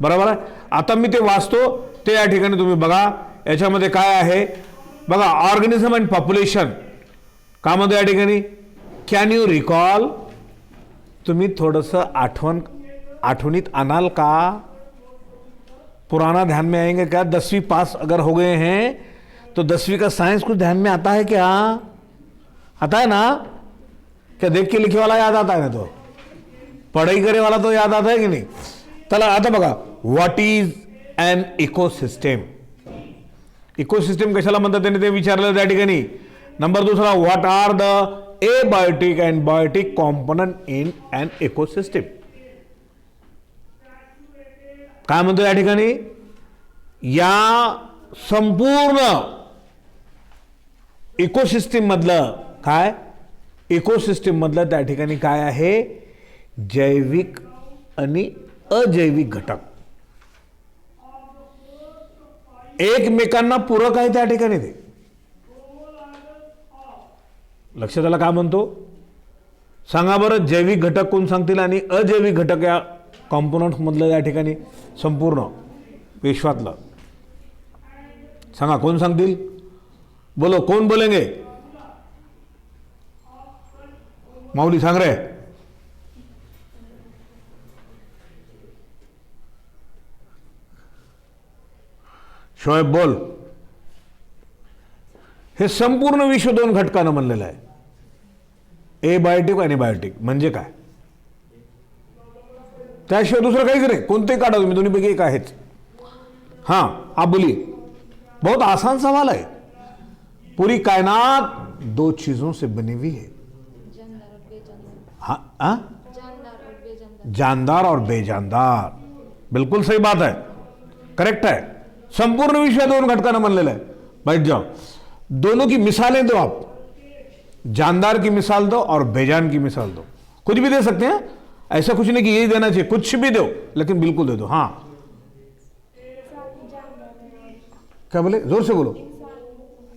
बरोबर आहे. आता मी ते वाचतो ते या ठिकाणी तुम्ही बघा. याच्यामध्ये काय आहे बघा, ऑर्गॅनिझम अँड पॉप्युलेशन. का म्हणतो या ठिकाणी, कॅन यू रिकॉल, तुम्ही थोडंसं आठवणीत आनाल का? पुराना ध्यान में आएंगे क्या? 10वीं पास अगर हो गए हैं तो 10वीं का साइंस कुछ ध्यान में आता है क्या? आता है ना? क्या देख के लिखे वाला याद आता है ना? तो पढ़ाई करे वाला तो याद आता है कि नहीं? चला आता बघा, what is an ecosystem. Ecosystem कशाला म्हणतात त्यांनी ते विचारलं त्या ठिकाणी. नंबर दुसरा, what are the abiotic and biotic component in an ecosystem. काय म्हणतो या ठिकाणी, या संपूर्ण इकोसिस्टम मधलं काय, इकोसिस्टम मधलं त्या ठिकाणी काय आहे, जैविक आणि अजैविक घटक एकमेकांना पूरक आहे त्या ठिकाणी. ते लक्षात आलं का म्हणतो? सांगा बरं, जैविक घटक कोण सांगतील आणि अजैविक घटक या कॉम्पोनंट मधलं या ठिकाणी संपूर्ण विश्वातलं सांगा, कोण सांगतील? बोलो, कोण बोलेंगे? माऊली सांग रे. शोएब बोल. हे संपूर्ण विश्व दोन घटकानं बनलेलं आहे, एबायोटिक आणि बायोटिक. म्हणजे काय? त्याशिवाय दुसरं काहीच नाही. कोणतेही काढा तुम्ही, दोन्हीपैकी एक आहेच. हां, आप बोलिए. बहुत आसान सवाल है. पूरी कायनात दो चीजों से बनी हुई है. हाँ हाँ, जानदार और बेजानदार. बिल्कुल सही बात है, करेक्ट है. संपूर्ण विश्व दोन घटकानं बनलेला है. बैठ जाओ, दोनों की मिसालें दो आप. जानदार की मिसाल दो और बेजान की मिसाल दो. कुछ भी दे सकते हैं, ऐसा कुछ नहीं कि यही देना चाहिए, कुछ भी दो, लेकिन बिल्कुल दे दो. हाँ, क्या बोले? जोर से बोलो.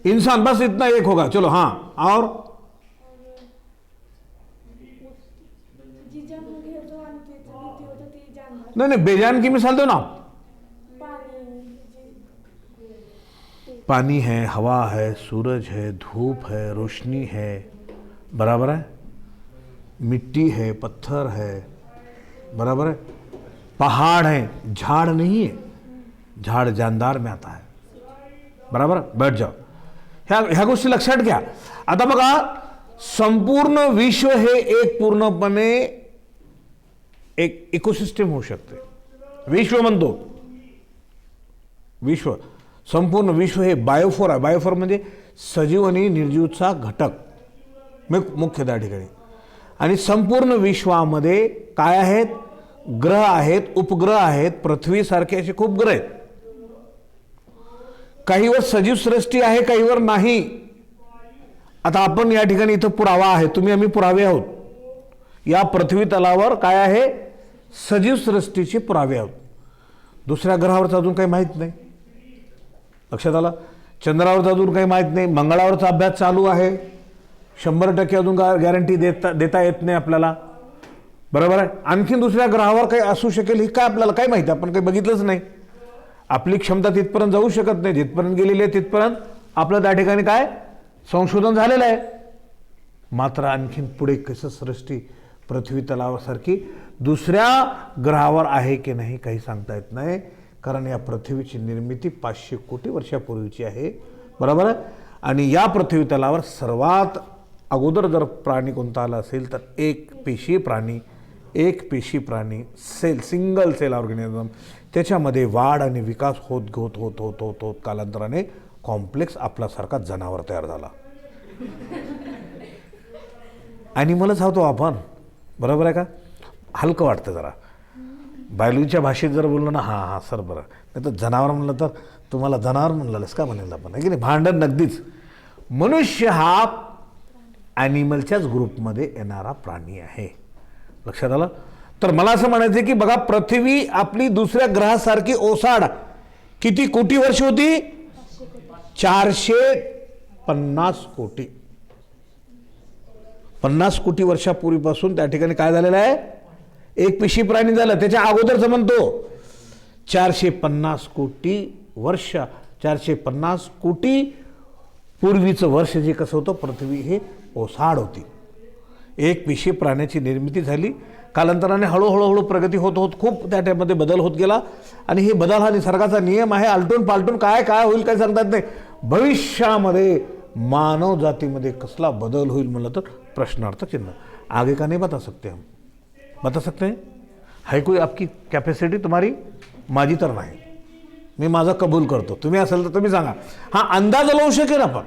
इंसान, बस इतना एक होगा. चलो हाँ, और नहीं नहीं, बेजान की मिसाल दो ना. पानी है, हवा है, सूरज है, धूप है, रोशनी है, बराबर है. मिट्टी है, पत्थर है, बराबर है. पहाड़ है, झाड़ नहीं है. झाड़ जानदार में आता है, बराबर. बैठ जाओ. ह्या गोष्टी लक्षात घ्या. आता बघा, संपूर्ण विश्व हे एक पूर्णपणे एक इकोसिस्टम होऊ शकते. विश्व म्हणतो, विश्व, संपूर्ण विश्व हे बायोफोर आहे. बायोफोर म्हणजे सजीव आणि निर्जीवचा घटक मुख्य त्या ठिकाणी. आणि संपूर्ण विश्वामध्ये काय आहेत? ग्रह आहेत, उपग्रह आहेत, पृथ्वीसारखे असे खूप ग्रह आहेत. काहीवर सजीव सृष्टी आहे, काहीवर नाही. आता आपण या ठिकाणी इथं पुरावा आहे, तुम्ही आम्ही पुरावे आहोत. या पृथ्वी तलावर काय आहे? सजीव सृष्टीचे पुरावे आहोत. दुसऱ्या ग्रहावरचं अजून काही माहीत नाही. लक्षात आलं? चंद्रावरचं अजून काही माहीत नाही. मंगळावरचा अभ्यास चालू आहे. 100% अजून गॅरंटी देता येत नाही आपल्याला, बरोबर आहे. आणखीन दुसऱ्या ग्रहावर काही असू शकेल ही काय आपल्याला काय माहिती, आपण काही बघितलंच नाही. आपली क्षमता तिथपर्यंत जाऊ शकत नाही. जिथपर्यंत गेलेली आहे तिथपर्यंत आपलं त्या ठिकाणी काय संशोधन झालेलं आहे. मात्र आणखीन पुढे कसं सृष्टी पृथ्वी तलावासारखी दुसऱ्या ग्रहावर आहे की नाही काही सांगता येत नाही. कारण या पृथ्वीची निर्मिती 500 कोटी वर्षापूर्वीची आहे, बरोबर आहे. आणि या पृथ्वी तलावर सर्वात अगोदर जर प्राणी कोणता आला असेल तर एक पेशी प्राणी सेल, सिंगल सेल ऑर्गॅनिझम. त्याच्यामध्ये वाढ आणि विकास होत होत होत होत होत होत कालांतराने कॉम्प्लेक्स आपल्यासारखा जनावर तयार झाला. ॲनिमलच होतो आपण, बरोबर आहे का? हलकं वाटतं जरा. बायोलॉजीच्या भाषेत जर बोललो ना, हां हां सर बरं, नाही तर जनावर म्हणलं तर तुम्हाला जनावर म्हणलंस का म्हणाल आपण, आहे की नाही? भांडण नगदीच. मनुष्य हा ॲनिमलच्याच ग्रुपमध्ये येणारा प्राणी आहे. लक्षात आलं? तर मला असं म्हणायचं की बघा, पृथ्वी आपली दुसऱ्या ग्रहासारखी ओसाड किती कोटी वर्ष होती? 450 कोटी. 50 कोटी वर्षापूर्वीपासून त्या ठिकाणी काय झालेलं आहे? एक पेशी प्राणी झालं. त्याच्या अगोदरचं म्हणतो 450 कोटी वर्ष, 450 कोटी पूर्वीचं वर्ष जे कसं होतं, पृथ्वी हे ओसाड होती. एक विषय प्राण्याची निर्मिती झाली. कालांतराने हळूहळू प्रगती होत होत खूप त्यामध्ये बदल होत गेला. आणि हे बदल हा निसर्गाचा नियम आहे. आलटून पालटून काय काय होईल काय सांगतात नाही. भविष्यामध्ये मानव जातीमध्ये कसला बदल होईल म्हणलं तर प्रश्नार्थ चिन्ह. आगे का नहीं बता सकते हम, बता सकते हैं? है कोई आपकी कॅपॅसिटी तुम्हारी? माझी तर नाही. मी माझा कबूल करतो. तुम्ही असेल तर तुम्ही सांगा. हा अंदाज लावू शकेल आपण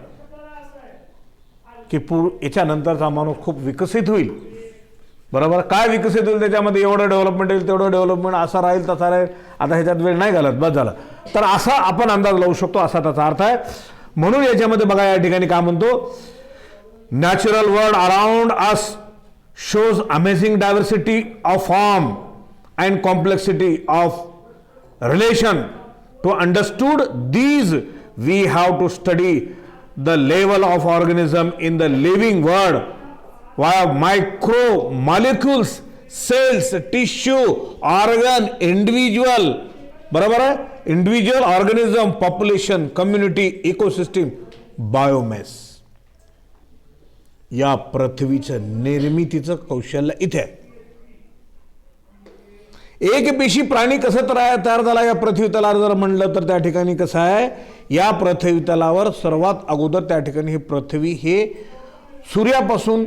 की याच्यानंतरचा माणूस खूप विकसित होईल. बरोबर. काय विकसित होईल त्याच्यामध्ये, एवढं डेव्हलपमेंट येईल तेवढं डेव्हलपमेंट, असा राहील तसा राहील. आता ह्याच्यात वेळ नाही घालत, बस झालं. तर असा आपण अंदाज लावू शकतो, असा त्याचा अर्थ आहे. म्हणून याच्यामध्ये बघा या ठिकाणी काय म्हणतो, natural world around us shows amazing diversity of form and complexity of relation. To understood these we have to study the level of organism in the living world via micro molecules, cells, tissue, organ, individual. बरोबर आहे. Individual, organism, population, community, ecosystem, biomass. या पृथ्वीचं निर्मितीचं कौशल्य इथे आहे. एक पेशी प्राणी कसं तयार झाला या पृथ्वी तलावर जर म्हणलं तर त्या ठिकाणी कसं आहे, या पृथ्वी तलावर सर्वात अगोदर त्या ठिकाणी ही पृथ्वी हे सूर्यापासून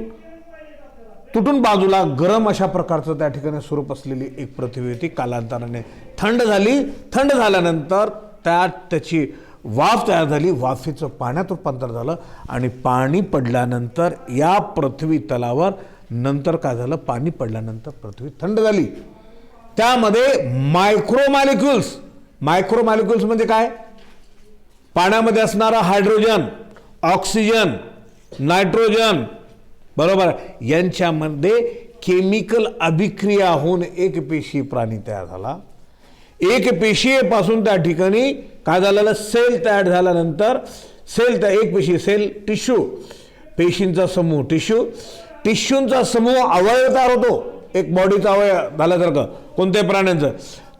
तुटून बाजूला गरम अशा प्रकारचं त्या ठिकाणी स्वरूप असलेली एक पृथ्वी होती. कालांतराने थंड झाली. थंड झाल्यानंतर त्याची वाफ तयार झाली. वाफेचं पाण्यात रूपांतर झालं आणि पाणी पडल्यानंतर या पृथ्वी तलावर नंतर काय झालं, पाणी पडल्यानंतर पृथ्वी थंड झाली. त्यामध्ये मायक्रो मॉलिक्युल्स म्हणजे काय, पाण्यामध्ये असणारा हायड्रोजन, ऑक्सिजन, नायट्रोजन, बरोबर, यांच्यामध्ये केमिकल अभिक्रिया होऊन एक पेशी प्राणी तयार झाला. एक पेशीपासून त्या ठिकाणी काय झालेलं, सेल तयार झाल्यानंतर एक पेशी, सेल, टिश्यू, पेशींचा समूह, टिश्यूंचा समूह, अवयव तयार होतो. एक बॉडीचा अवयव झाल्यासारखं कोणत्याही प्राण्यांचं.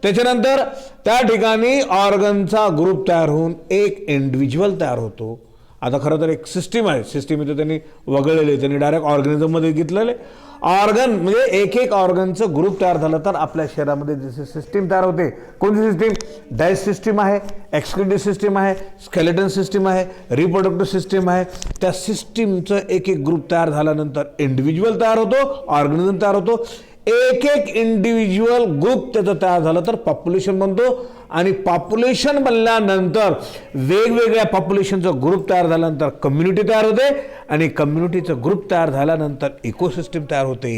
त्याच्यानंतर त्या ठिकाणी ऑर्गनचा ग्रुप तयार होऊन एक इंडिव्हिज्युअल तयार होतो. आता खरं तर एक सिस्टीम आहे. सिस्टीम इथं त्यांनी वगळलेले, त्यांनी डायरेक्ट ऑर्गॅनिझममध्ये घेतलेले. ऑर्गन म्हणजे एक ऑर्गनचं ग्रुप तयार झालं तर आपल्या शरीरामध्ये जसे सिस्टीम तयार होते. कोणती सिस्टीम? डायजेस्ट सिस्टीम आहे, एक्सक्रिटिव्ह सिस्टीम आहे, स्केलेटन सिस्टीम आहे, रिप्रोडक्टिव्ह सिस्टीम आहे. त्या सिस्टीमचं एक ग्रुप तयार झाल्यानंतर इंडिव्हिज्युअल तयार होतो, ऑर्गॅनिझम तयार होतो. एक इंडिव्हिज्युअल ग्रुप त्याचं तयार झालं तर पॉप्युलेशन बनतो. आणि पॉप्युलेशन बनल्यानंतर वेगवेगळ्या पॉप्युलेशनचं ग्रुप तयार झाल्यानंतर कम्युनिटी तयार होते. आणि कम्युनिटीचं ग्रुप तयार झाल्यानंतर इकोसिस्टीम तयार होते.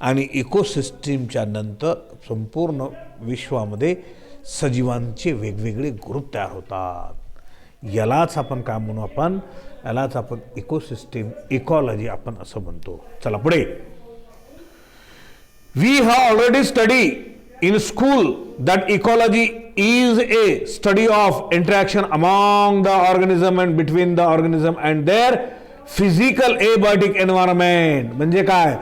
आणि इकोसिस्टीमच्या नंतर संपूर्ण विश्वामध्ये सजीवांचे वेगवेगळे ग्रुप तयार होतात. यालाच आपण काय म्हणू, यालाच आपण इकोसिस्टीम, इकॉलॉजी आपण असं म्हणतो. चला पुढे. We have already studied in school that ecology is a study of interaction among the organism and between the organism and their physical abiotic environment. म्हणजे काय?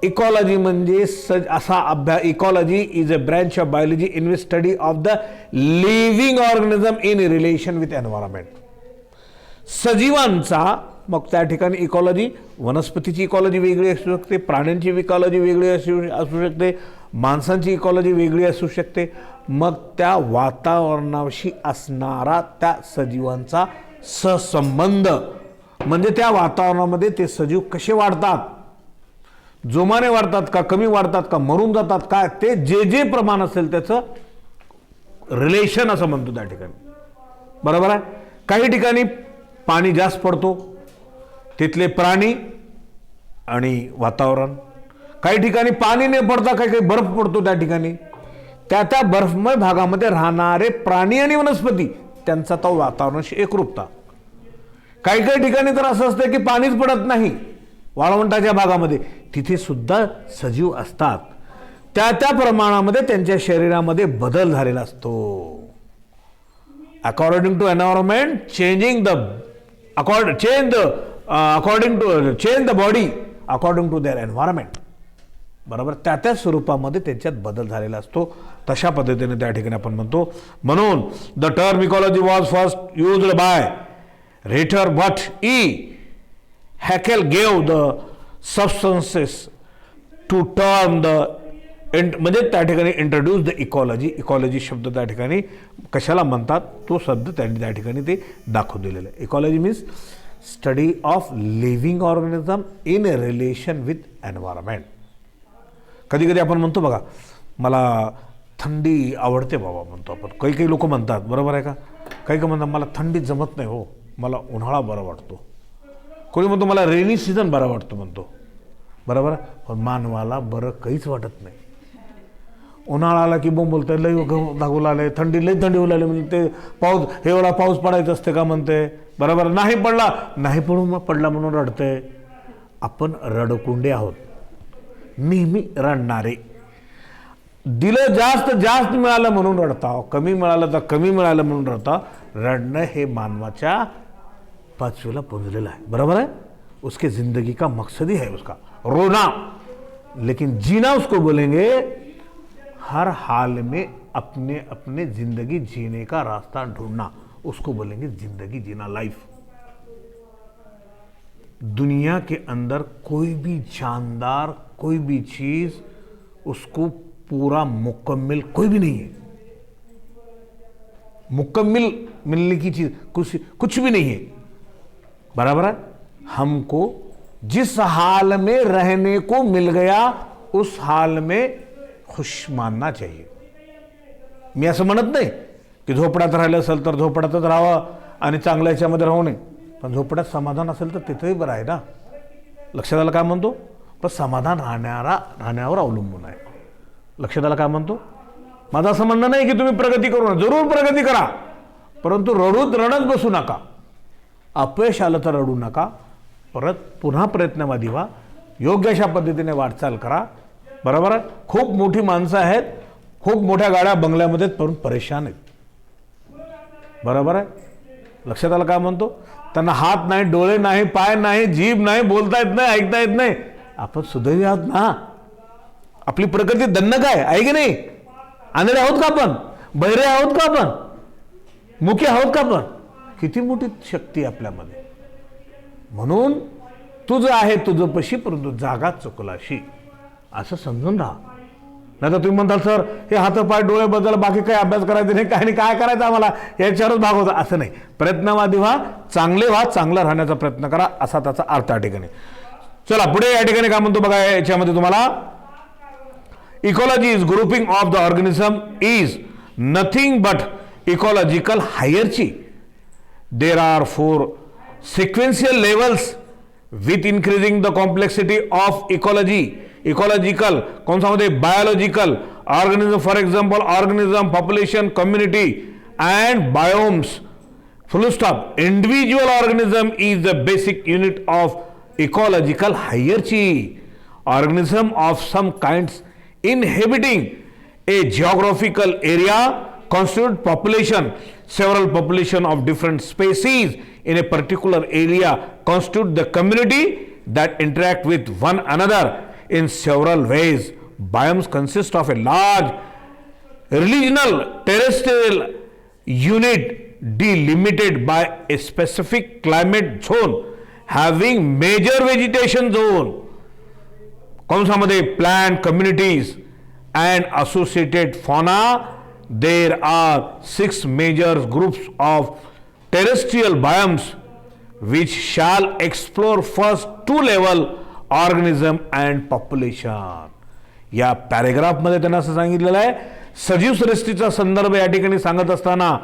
इकॉलॉजी म्हणजे असा अभ्यास. Ecology is a branch of biology in which study of the living organism in relation with environment. सजीवांचा, मग त्या ठिकाणी ecology, वनस्पतीची इकॉलॉजी वेगळी असू शकते, प्राण्यांची इकॉलॉजी वेगळी असू शकते, माणसांची इकॉलॉजी वेगळी असू शकते. मग त्या वातावरणाशी असणारा त्या सजीवांचा सहसंबंध, म्हणजे त्या वातावरणामध्ये ते सजीव कसे वाढतात, जोमाने वाढतात का, कमी वाढतात का, मरून जातात काय, ते जे प्रमाण असेल त्याचं रिलेशन असं म्हणतो त्या ठिकाणी. बरोबर आहे. काही ठिकाणी पाणी जास्त पडतो, तिथले प्राणी आणि वातावरण. काही ठिकाणी पाणी नाही पडता, काही बर्फ पडतो. त्या ठिकाणी त्या बर्फमय भागामध्ये राहणारे प्राणी आणि वनस्पती त्यांचा तो वातावरणाशी एकरूपता. काही ठिकाणी तर असं असतं की पाणीच पडत नाही वाळवंटाच्या भागामध्ये, तिथे सुद्धा सजीव असतात. त्या प्रमाणामध्ये त्यांच्या शरीरामध्ये बदल झालेला असतो. According to environment changing the change the body according to their environment. बरोबर, त्या स्वरूपामध्ये त्यांच्यात बदल झालेला असतो. तशा पद्धतीने त्या ठिकाणी आपण म्हणतो. म्हणून the term ecology was first used by Reiter but Haeckel gave the substances to term the म्हणजे त्या ठिकाणी इंट्रोड्यूस द इकॉलॉजी शब्द त्या ठिकाणी कशाला म्हणतात तो शब्द त्यांनी त्या ठिकाणी ते दाखवून दिलेलं आहे. Ecology means study of living organism in relation with environment. कधी कधी आपण म्हणतो बघा, मला थंडी आवडते बाबा म्हणतो आपण. काही काही लोक म्हणतात, बरोबर आहे का, काही म्हणतात मला थंडी जमत नाही हो, मला उन्हाळा बरा वाटतो. कोणी म्हणतो मला रेनी सीझन बरा वाटतो म्हणतो, बरोबर आहे. पण मानवाला बरं काहीच वाटत नाही. उन्हाळा आला की बोंब बोलतंय, लई दाखवू लागले, थंडी लई थंडी होऊ लागली म्हणते, पाऊस हे वेळा पाऊस पडायचं असते का म्हणते, बरोबर, नाही पडला, नाही पडला म्हणून रडते. आपण रडकुंडे आहोत, नेहमी रडणारे. दिलं जास्त जास्त मिळालं म्हणून रडता, कमी मिळालं तर कमी मिळालं म्हणून रडता. रडणं हे मानवाच्या पाचवीला पुंजलेलं आहे, बराबर है. उसके जिंदगी का मकसद ही है उसका रोना, लेकिन जीना उसको बोलेंगे हर हाल में अपने अपने जिंदगी जीने का रास्ता ढूंढना, उसको बोलेंगे जिंदगी जीना, लाइफ. दुनिया के अंदर कोई भी जानदार, कोई भी चीज उसको पूरा मुकम्मल कोई भी नहीं है. मुकम्मल मिलने की चीज कुछ भी नहीं है, बराबर है. हमको जिस हाल में रहने को मिल गया उस हाल में खुश मानना चाहिए. मी असं म्हणत नाही की झोपड्यात राहिलं असेल तर झोपड्यातच राहावं आणि चांगल्या ह्याच्यामध्ये राहू नये. पण झोपड्यात समाधान असेल तर तिथेही बरं आहे ना. लक्षात आलं काय म्हणतो. पण समाधान राहण्यावर अवलंबून आहे. लक्षात आलं काय म्हणतो. माझं असं म्हणणं नाही की तुम्ही प्रगती करू नका, जरूर प्रगती करा, परंतु रडत बसू नका. अपयश आलं तर रडू नका, परत पुन्हा प्रयत्नवादी व्हा, योग्य अशा पद्धतीने वाटचाल करा, बरोबर आहे. खूप मोठी माणसं आहेत, खूप मोठ्या गाड्या बंगल्यामध्ये पण परेशान आहेत, बरोबर आहे. लक्षात आलं काय म्हणतो. त्यांना हात नाही, डोळे नाही, पाय नाही, जीभ नाही, बोलता येत नाही, ऐकता येत नाही. आपण सुदैवी आहोत ना. आपली प्रकृती दन्न काय आहे की नाही. आंधळे आहोत का आपण, बहिरे आहोत का आपण, मुके आहोत का आपण. किती मोठी शक्ती आपल्यामध्ये. म्हणून तुझं आहे तुझं पशी, परंतु जागा चुकलाशी, असं समजून राहा. नाही तर तुम्ही म्हणताल सर हे हातपाय डोळे बद्दल बाकी काही अभ्यास करायचे नाही, काय नाही, काय करायचं आम्हाला याच्यावरच भाग होता, असं नाही. प्रयत्नवादी व्हा, चांगले व्हा, चांगलं राहण्याचा प्रयत्न करा, असा त्याचा अर्थ या ठिकाणी. चला पुढे या ठिकाणी काय म्हणतो बघा. याच्यामध्ये तुम्हाला ecology is grouping of the organism is nothing but ecological hierarchy. There are 4 sequential levels with increasing the complexity of ecological कौन सा मध्ये biological organism, for example organism, population, community and biomes, full stop. Individual organism is the basic unit of ecological hierarchy. Organism of some kinds inhabiting a geographical area constitute population. Several population of different species in a particular area constitute the community that interact with one another in several ways. Biomes consist of a large regional terrestrial unit delimited by a specific climate zone having major vegetation zone. कौन सा मध्ये plant communities and associated fauna. There are 6 major groups of terrestrial biomes which shall explore first 2 level organism and population. या paragraph मध्ये त्यांना असं सांगितलेलं आहे, सजीव सृष्टीचा संदर्भ या ठिकाणी सांगत असताना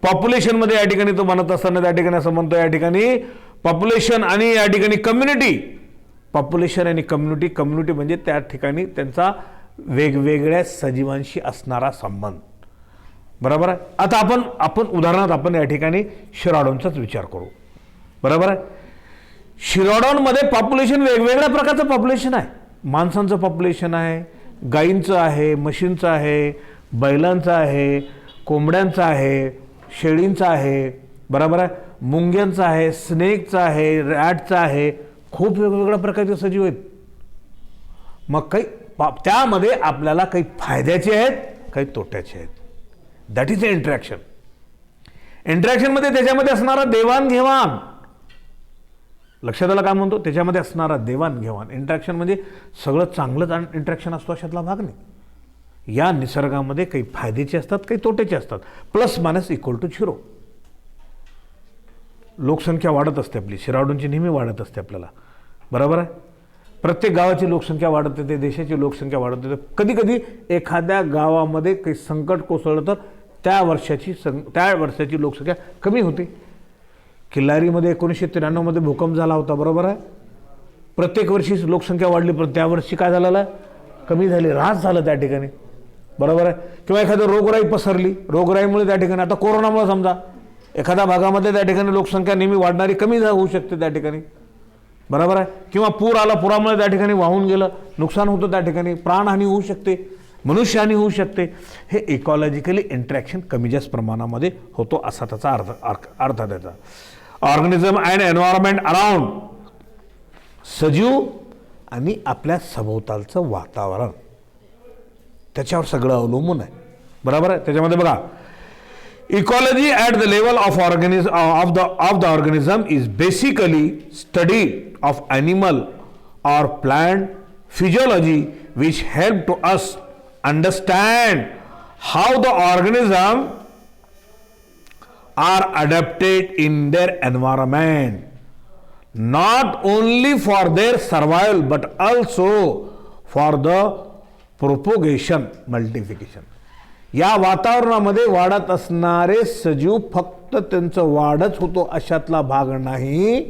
पॉप्युलेशन मध्ये या ठिकाणी तो म्हणत असताना त्या ठिकाणी असं म्हणतो या ठिकाणी पॉप्युलेशन आणि या ठिकाणी कम्युनिटी. पॉप्युलेशन आणि कम्युनिटी म्हणजे त्या ठिकाणी त्यांचा वेगवेगळ्या सजीवांशी असणारा संबंध, बरोबर आहे. आता आपण उदाहरणार्थ आपण या ठिकाणी शिराडोंचाच विचार करू, बरोबर आहे. शिराडोंमध्ये पॉप्युलेशन वेगवेगळ्या प्रकारचं पॉप्युलेशन आहे. माणसांचं पॉप्युलेशन आहे, गायींचं आहे, म्हशींचं आहे, बैलांचं आहे, कोंबड्यांचं आहे, शेळींचं आहे, बरोबर आहे, मुंग्यांचं आहे, स्नेकचं आहे, रॅटचं आहे. खूप वेगवेगळ्या प्रकारचे सजीव आहेत. मग काही त्यामध्ये आपल्याला काही फायद्याचे आहेत, काही तोट्याचे आहेत. That is a interaction. इंटरॅक्शनमध्ये त्याच्यामध्ये असणारा देवाणघेवाण, लक्षात आलं काय म्हणतो, त्याच्यामध्ये असणारा देवाणघेवाण. इंटरॅक्शन म्हणजे सगळं चांगलंच इंटरॅक्शन असतो अशातला भाग नाही. या निसर्गामध्ये काही फायद्याचे असतात, काही तोट्याचे असतात. Plus minus equal to 0. लोकसंख्या वाढत असते आपली, शिराडूंची नेहमी वाढत असते आपल्याला, बरोबर आहे. प्रत्येक गावाची लोकसंख्या वाढत येते, देशाची लोकसंख्या वाढत येते. कधी कधी एखाद्या गावामध्ये काही संकट कोसळलं तर त्या वर्षाची लोकसंख्या कमी होते. किल्लारीमध्ये 1993 भूकंप झाला होता, बरोबर आहे. प्रत्येक वर्षी लोकसंख्या वाढली, पण त्या वर्षी काय झालेलं आहे, कमी झाली, ऱ्हास झालं त्या ठिकाणी, बरोबर आहे. किंवा एखादी रोगराई पसरली, रोगराईमुळे त्या ठिकाणी, आता कोरोनामुळे समजा एखाद्या भागामध्ये त्या ठिकाणी लोकसंख्या नेहमी वाढणारी कमी होऊ शकते त्या ठिकाणी, बरोबर आहे. किंवा पूर आला, पुरामुळे त्या ठिकाणी वाहून गेलं, नुकसान होतं त्या ठिकाणी, प्राणहानी होऊ शकते, मनुष्यहानी होऊ शकते. हे इकॉलॉजिकली इंटरॅक्शन कमी जास्त प्रमाणामध्ये होतो असा त्याचा अर्थ त्याचा. ऑर्गॅनिझम अँड एन्व्हायरमेंट अराउंड, सजीव आणि आपल्या सभोवतालचं वातावरण, त्याच्यावर सगळं अवलंबून आहे, बरोबर आहे. त्याच्यामध्ये बघा, ecology at the level of the organism is basically study of animal or plant physiology which help to us understand how the organism are adapted in their environment, not only for their survival but also for the propagation, multiplication. या वातावरणामध्ये वाढत असणारे सजीव फक्त त्यांचं वाढच होतो अशातला भाग नाही,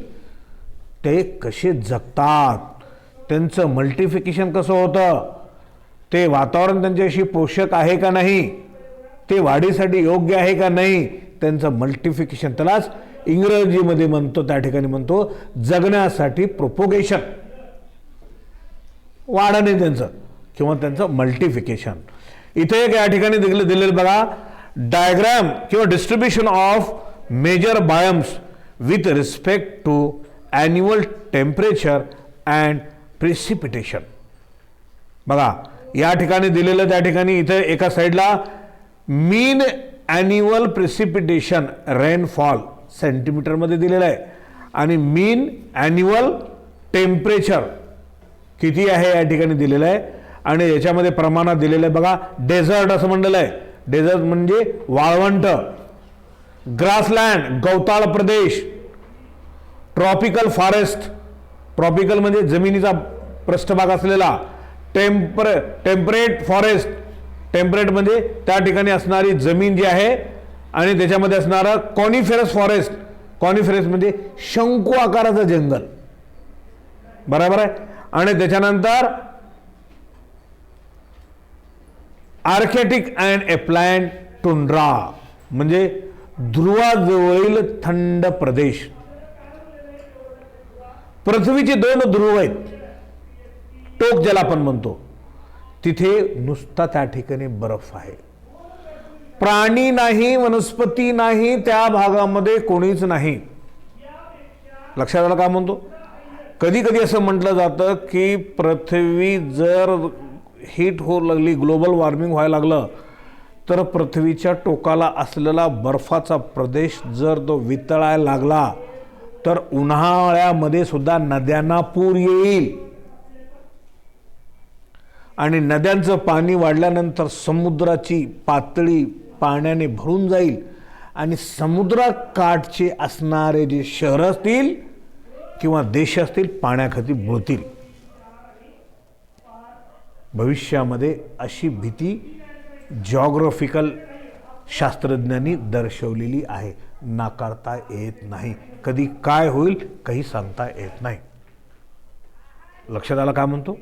ते कसे जगतात, त्यांचं मल्टिफिकेशन कसं होतं, ते वातावरण त्यांच्याशी पोषक आहे का नाही, ते वाढीसाठी योग्य आहे का नाही, त्यांचं मल्टिफिकेशन, त्यालाच इंग्रजीमध्ये म्हणतो, त्या ठिकाणी म्हणतो जगण्यासाठी प्रोपोगेशन, वाढणे त्यांचं किंवा त्यांचं मल्टिफिकेशन. इथे एक या ठिकाणी दिलेलं बघा, डायग्राम किंवा distribution of major biomes with respect to annual temperature and precipitation. बघा या ठिकाणी दिलेलं, त्या ठिकाणी इथे एका साईडला मीन ॲन्युअल प्रेसिपिटेशन रेनफॉल सेंटीमीटरमध्ये दिलेलं आहे आणि मीन ॲन्युअल टेम्परेचर किती आहे या ठिकाणी दिलेलं आहे आणि याच्यामध्ये प्रमाणात दिलेलं आहे. बघा, डेझर्ट असं म्हणलेलं आहे, डेझर्ट म्हणजे वाळवंट, ग्रासलँड गवताळ प्रदेश, ट्रॉपिकल फॉरेस्ट, ट्रॉपिकल म्हणजे जमिनीचा पृष्ठभाग असलेला, टेम्परेट फॉरेस्ट, टेम्परेट म्हणजे त्या ठिकाणी असणारी जमीन जी आहे, आणि त्याच्यामध्ये असणारं कॉनिफेरस फॉरेस्ट, कॉनिफेरस म्हणजे शंकू आकाराचं जंगल, बरोबर आहे. आणि त्याच्यानंतर आर्कटिक अँड एप्लायन टुंड्रा म्हणजे ध्रुवाजवळील थंड प्रदेश. पृथ्वीचे 2 ध्रुव आहेत, टोक ज्याला आपण म्हणतो, तिथे नुसता त्या ठिकाणी बर्फ आहे, प्राणी नाही, वनस्पती नाही, त्या भागामध्ये कोणीच नाही. लक्षात आलं का म्हणतो. कधी कधी असं म्हटलं जातं की पृथ्वी जर हीट होऊ लागली, ग्लोबल वॉर्मिंग व्हायला लागलं, तर पृथ्वीच्या टोकाला असलेला बर्फाचा प्रदेश जर तो वितळायला लागला तर उन्हाळ्यामध्ये सुद्धा नद्यांना पूर येईल आणि नद्यांचं पाणी वाढल्यानंतर समुद्राची पातळी पाण्याने भरून जाईल आणि समुद्रकाठचे असणारे जे शहरं असतील किंवा देश असतील पाण्याखाली बुडतील. भविष्यामध्ये अशी भीती जॉग्राफिकल शास्त्रज्ञांनी दर्शवलेली आहे, नाकारता येत नाही. कधी काय होईल काही सांगता येत नाही. लक्षात आला काय म्हणतो.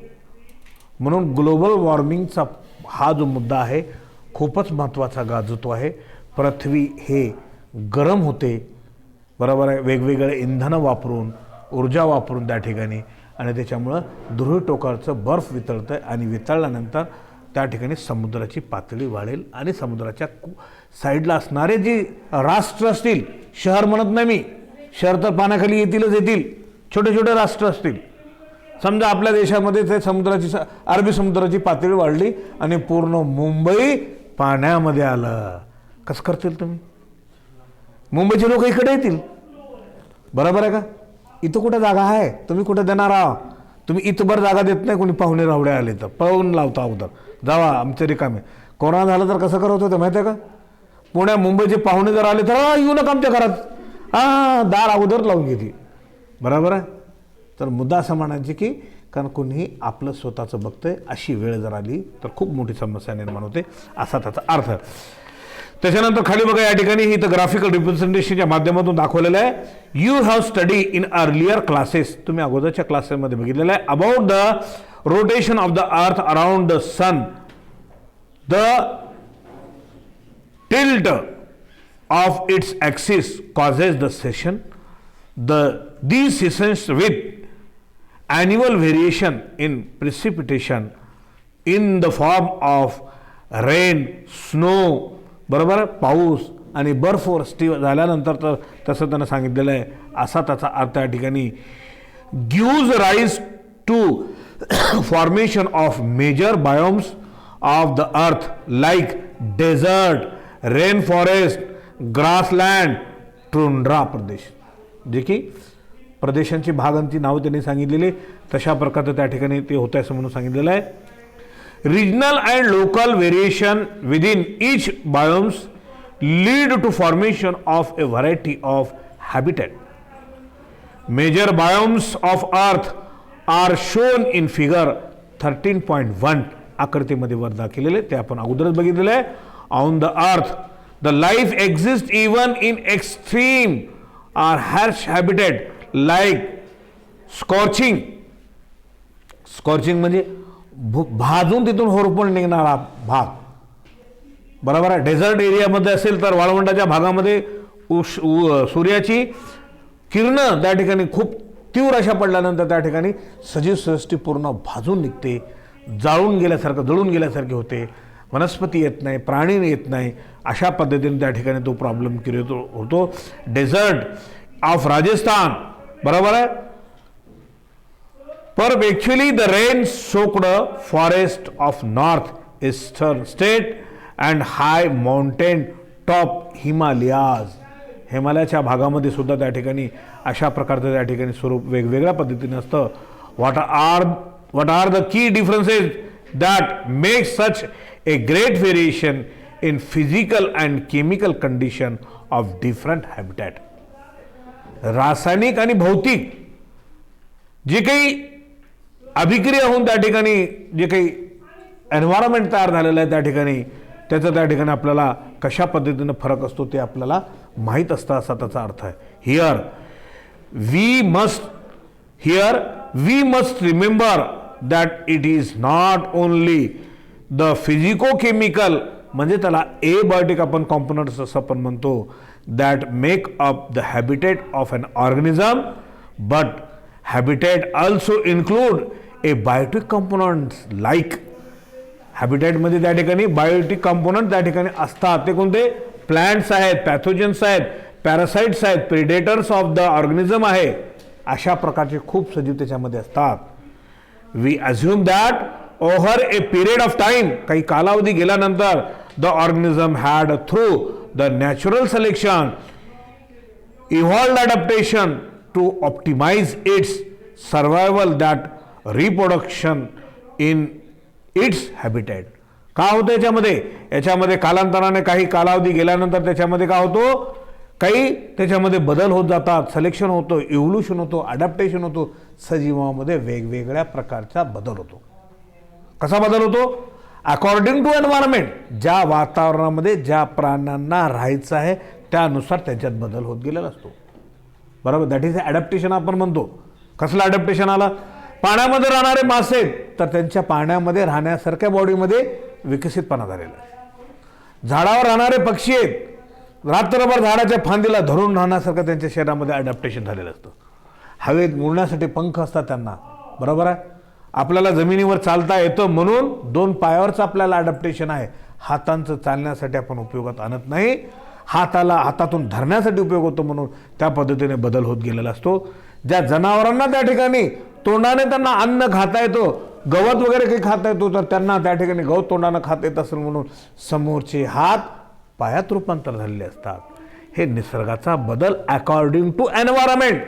म्हणून ग्लोबल वॉर्मिंगचा हा जो मुद्दा आहे खूपच महत्त्वाचा गाजतो आहे. पृथ्वी हे गरम होते, बरोबर आहे, वेगवेगळे इंधनं वापरून, ऊर्जा वापरून त्या ठिकाणी, आणि त्याच्यामुळं ध्रुव टोकाचं बर्फ वितळतं आणि वितळल्यानंतर त्या ठिकाणी समुद्राची पातळी वाढेल आणि समुद्राच्या साईडला असणारे जे राष्ट्र असतील, शहर म्हणत नाही मी, शहर तर पाण्याखाली येतील, छोटे छोटे राष्ट्र असतील, समजा आपल्या देशामध्ये ते अरबी समुद्राची पातळी वाढली आणि पूर्ण मुंबई पाण्यामध्ये आलं, कसं करतील तुम्ही? मुंबईचे लोक इकडे येतील, बरोबर आहे का? इथं कुठं जागा आहे, तुम्ही कुठं देणार आहात? तुम्ही इथभर जागा देत नाही, कोणी पाहुणे रावडे आले तर पळवून लावता अगोदर, जावा आमचे रिकामे. कोरोना झालं तर कसं करत होतं माहिती आहे का? पुण्या मुंबईचे पाहुणे जर आले तर येऊ नका आमच्या घरात, दार अगोदर लावून घेते, बरोबर आहे? तर मुद्दा असं म्हणायची की कारण कोणीही आपलं स्वतःचं बघतंय, अशी वेळ जर आली तर खूप मोठी समस्या निर्माण होते, असा त्याचा अर्थ. त्याच्यानंतर खाली बघा, या ठिकाणी ही तर ग्राफिकल रिप्रेझेंटेशनच्या माध्यमातून दाखवलेलं आहे. You have study in earlier classes, तुम्ही अगोदरच्या क्लासेसमध्ये बघितलेलं आहे, about the rotation of the earth around the sun, the tilt of its axis causes the season. These seasons with annual variation in precipitation in the form of rain, snow, बरोबर, पाऊस आणि बर्फवृष्टी झाल्यानंतर तर तसं त्यानं सांगितलेलं आहे, असा त्याचा अर्थ या ठिकाणी gives rise to formation of major biomes of the earth like desert, rain forest, grassland, tundra प्रदेश, जे की प्रदेशांची भागांची नावं त्यांनी सांगितलेली, तशा प्रकारचं त्या ठिकाणी ते होतं असं म्हणून सांगितलेलं आहे. Regional and local variation within each biomes lead to formation of a variety of habitat. Major biomes of earth are shown in figure 13.1 आकृतीमध्ये वर दाखवलेले, ते आपण अगोदरच बघितलेलं आहे. On the earth, the life exists even in extreme or harsh habitat like scorching. Scorching म्हणजे भाजून तिथून होरपण निघणारा भाग, बरोबर आहे. डेझर्ट एरियामध्ये असेल तर वाळवंटाच्या भागामध्ये सूर्याची किरणं त्या ठिकाणी खूप तीव्र अशा पडल्यानंतर त्या ठिकाणी सजीव सृष्टी पूर्ण भाजून निघते, जळून गेल्यासारखे होते, वनस्पती येत नाही, प्राणी येत नाही, अशा पद्धतीने त्या ठिकाणी तो प्रॉब्लेम क्रिएट होतो. डेझर्ट ऑफ राजस्थान, बरोबर आहे. पर actually the rain soaked forest of north eastern state and high mountain top Himalayas, हिमालयाच्या भागामध्ये सुद्धा त्या ठिकाणी अशा प्रकारचं त्या ठिकाणी स्वरूप वेगवेगळ्या पद्धतीने असतं. What are the key differences that make such a great variation in physical and chemical condition of different habitat. रासायनिक आणि भौतिक जे काही अभिक्रिया होऊन त्या ठिकाणी जे काही एन्व्हायरमेंट तयार झालेलं आहे त्या ठिकाणी, त्याचा त्या ठिकाणी आपल्याला कशा पद्धतीनं फरक असतो ते आपल्याला माहीत असतं, असा त्याचा अर्थ आहे. Here we must remember that it is not only the physicochemical, म्हणजे त्याला एबायोटिक आपण कॉम्पोनंट्स असं आपण म्हणतो, that make up the habitat of an organism, but habitat also include a biotic components like. हॅबिटेटमध्ये त्या ठिकाणी बायोटिक कॉम्पोनंट त्या ठिकाणी असतात. ते कोणते? प्लांट्स आहेत, पॅथोजन्स आहेत, पॅरासाइट्स आहेत, प्रिडेटर्स ऑफ द ऑर्गॅनिझम आहे, अशा प्रकारचे खूप सजीव त्याच्यामध्ये असतात. We assume that over a period of time, काही कालावधी गेल्यानंतर, the organism had through the natural selection evolved adaptation to optimise its survival that reproduction in its habitat. का होतं याच्यामध्ये कालांतराने काही कालावधी गेल्यानंतर त्याच्यामध्ये काय होतो, काही त्याच्यामध्ये बदल होत जातात, सिलेक्शन होतं, इव्होल्युशन होतो, अडॅप्टेशन होतो, सजीवामध्ये वेगवेगळ्या प्रकारचा बदल होतो. कसा बदल होतो? अकॉर्डिंग टू एन्व्हायरमेंट, ज्या वातावरणामध्ये ज्या प्राण्यांना राहायचं आहे त्यानुसार त्यांच्यात बदल होत गेलेला असतो, बरोबर. दॅट इज अडॅप्टेशन आपण म्हणतो. कसलं अडॅप्टेशन आलं? पाण्यामध्ये राहणारे मासे तर त्यांच्या पाण्यामध्ये राहण्यासारख्या बॉडीमध्ये विकसितपणा झालेला आहे. झाडावर राहणारे पक्षी आहेत, रात्रभर झाडाच्या फांदीला धरून राहण्यासारखं त्यांच्या शरीरामध्ये अडॅप्टेशन झालेलं असतं. हवेत उडण्यासाठी पंख असतात त्यांना, बरोबर आहे. आपल्याला जमिनीवर चालता येतं म्हणून 2 पायावरचं आपल्याला अडॅप्टेशन आहे. हातांचं चालण्यासाठी आपण उपयोगात आणत नाही, हातातून धरण्यासाठी उपयोग होतो म्हणून त्या पद्धतीने बदल होत गेलेला असतो. ज्या जनावरांना त्या ठिकाणी तोंडाने त्यांना अन्न खाता येतो, गवत वगैरे काही खाता येतो, तर त्यांना त्या ठिकाणी गवत तोंडानं खाता येत असेल म्हणून समोरचे हात पायात रूपांतर झालेले असतात. हे निसर्गाचा बदल अकॉर्डिंग टू एन्व्हायरमेंट.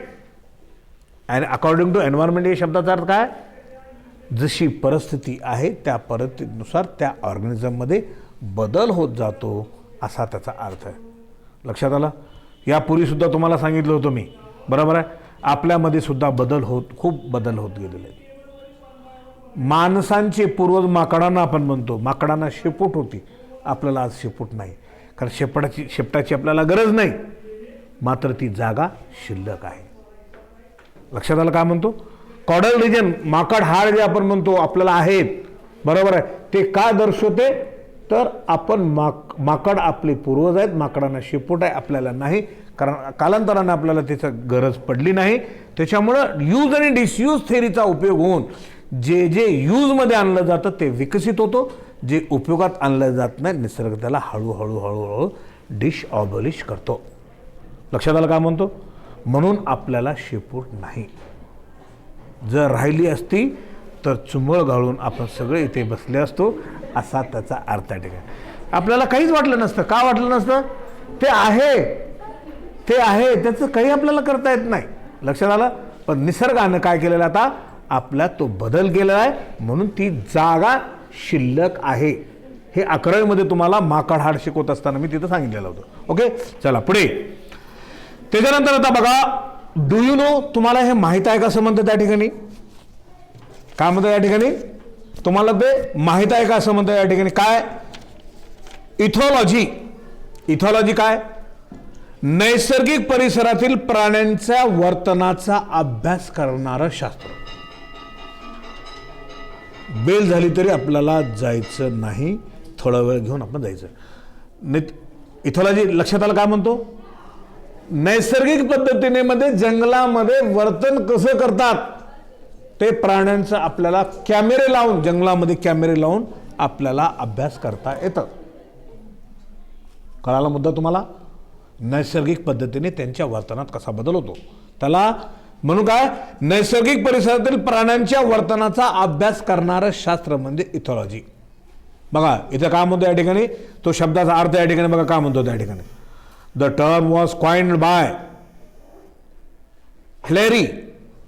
आणि अकॉर्डिंग टू एन्व्हायरमेंट या शब्दाचा अर्थ काय? जशी परिस्थिती आहे त्या परिस्थितीनुसार त्या ऑर्गॅनिझममध्ये बदल होत जातो, असा त्याचा अर्थ आहे. लक्षात आलं? यापूर्वीसुद्धा तुम्हाला सांगितलं होतं मी, बरोबर आहे? आपल्यामध्ये सुद्धा खूप बदल होत गेलेले आहेत. माणसांचे पूर्वज माकडांना आपण म्हणतो, माकडांना शेपूट होती, आपल्याला आज शेपूट नाही, कारण शेपटाची आपल्याला गरज नाही, मात्र ती जागा शिल्लक आहे. लक्षात आलं काय म्हणतो? कॉडल रिजन, माकड हाड जे आपण म्हणतो आपल्याला आहेत, बरोबर आहे? ते का दर्शवते? तर आपण माकड आपले पूर्वज आहेत, माकडांना शेपूट आहे, आपल्याला नाही, कारण कालांतराने आपल्याला त्याची गरज पडली नाही. त्याच्यामुळं यूज आणि डिसयूज थेअरीचा उपयोग होऊन जे जे यूजमध्ये आणलं जातं ते विकसित होतो, जे उपयोगात आणलं जात नाही निसर्ग त्याला हळूहळू डिसऑबलिश करतो. लक्षात आलं काय म्हणतो? म्हणून आपल्याला शेपूट नाही. जर राहिली असती तर चुंबळ घालून आपण सगळे इथे बसले असतो, असा त्याचा अर्थ आहे. आपल्याला काहीच वाटलं नसतं. का वाटलं नसतं? ते आहे, त्याचं काही आपल्याला करता येत नाही. लक्षात आलं? पण निसर्गानं काय केलेलं, आता आपल्यात तो बदल केलेला आहे, म्हणून ती जागा शिल्लक आहे. हे 11वीमध्ये तुम्हाला माकड हाड शिकवत असताना मी तिथं सांगितलेलं होतं. ओके, चला पुढे. त्याच्यानंतर आता बघा, डू यू नो, तुम्हाला हे माहित आहे का असं म्हणतं त्या ठिकाणी? काय म्हणतं या ठिकाणी? तुम्हाला ते माहित आहे का असं म्हणतं या ठिकाणी? काय? इथॉलॉजी काय? नैसर्गिक परिसरातील प्राण्यांच्या वर्तनाचा अभ्यास करणारं शास्त्र. बेल झाली तरी आपल्याला जायचं नाही, थोडा वेळ घेऊन आपण जायचं. इथॉलॉजी लक्षात आलं काय म्हणतो? नैसर्गिक पद्धतीने मध्ये जंगलामध्ये वर्तन कसं करतात ते प्राण्यांचं आपल्याला जंगलामध्ये कॅमेरे लावून आपल्याला अभ्यास करता येतं. कळाला मुद्दा तुम्हाला? नैसर्गिक पद्धतीने त्यांच्या वर्तनात कसा बदल होतो त्याला म्हणून काय? नैसर्गिक परिसरातील प्राण्यांच्या वर्तनाचा अभ्यास करणारं शास्त्र म्हणजे इथॉलॉजी. बघा इथं काय म्हणतो या ठिकाणी, तो शब्दाचा अर्थ या ठिकाणी बघा काय म्हणतो त्या ठिकाणी. The term was coined by Hillary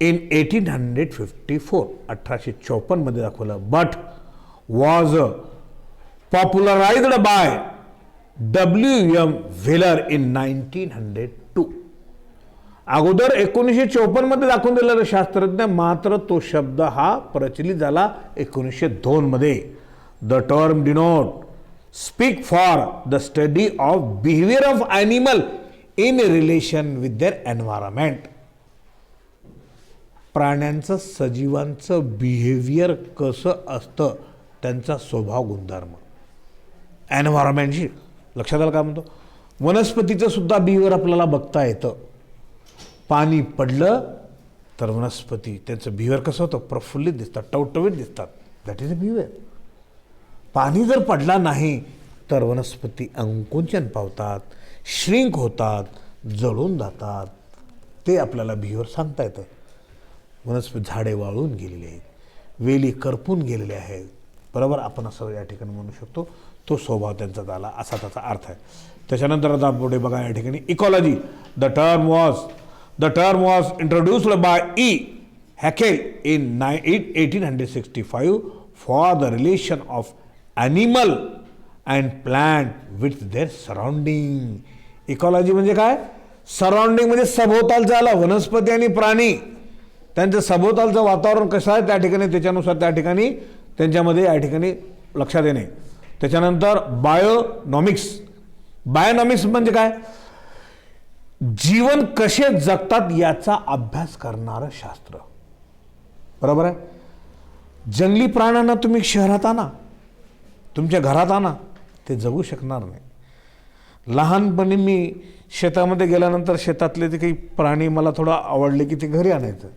in 1854, 1854 मध्ये दाखवलं, but was popularised by W.M. Wheeler in 1902. अगोदर 1954 मध्ये दाखवून दिलेलं शास्त्रज्ञ, मात्र तो शब्द हा प्रचलित झाला 1902 मध्ये. The term denote speak for the study of behaviour of animal in relation with their environment. प्राण्यांचं, सजीवांचं बिहेवियर कसं असतं, त्यांचा स्वभाव गुणधर्म एन्व्हायरमेंटशी. लक्षात आलं काय म्हणतो? वनस्पतीचं सुद्धा बिहेवियर आपल्याला बघता येतं. पाणी पडलं तर वनस्पती त्यांचं बिहेवियर कसं होतं? प्रफुल्लित दिसतात, टवटवीत दिसतात. That is a behaviour. पाणी जर पडला नाही तर वनस्पती अंकुंचन पावतात, श्रिंक होतात, जळून जातात. ते आपल्याला बिहेवियर सांगता येतं. वनस्पती, झाडे वाळून गेलेली आहेत, वेली करपून गेलेले आहेत, बरोबर आपण असं या ठिकाणी म्हणू शकतो. तो स्वभाव त्यांचा झाला, असा त्याचा अर्थ आहे. त्याच्यानंतर आता पुढे बघा या ठिकाणी ecology. The term was introduced by E Haeckel in 1865 for the relation of animal and plant with their surrounding. Ecology म्हणजे काय? सराउंडिंग म्हणजे सभोवतालचं आलं, वनस्पती आणि प्राणी त्यांचं सभोवतालचं वातावरण कसं आहे त्या ठिकाणी, त्याच्यानुसार त्या ठिकाणी त्यांच्यामध्ये या ठिकाणी लक्षात येणे. त्याच्यानंतर बायोनॉमिक्स म्हणजे काय? जीवन कसे जगतात याचा अभ्यास करणारं शास्त्र. बरोबर आहे? जंगली प्राण्यांना तुम्ही शहरात आणा, तुमच्या घरात आणा, ते जगू शकणार नाही. लहानपणी मी शेतामध्ये गेल्यानंतर शेतातले ते काही प्राणी मला थोडं आवडले की ते घरी आणायचं.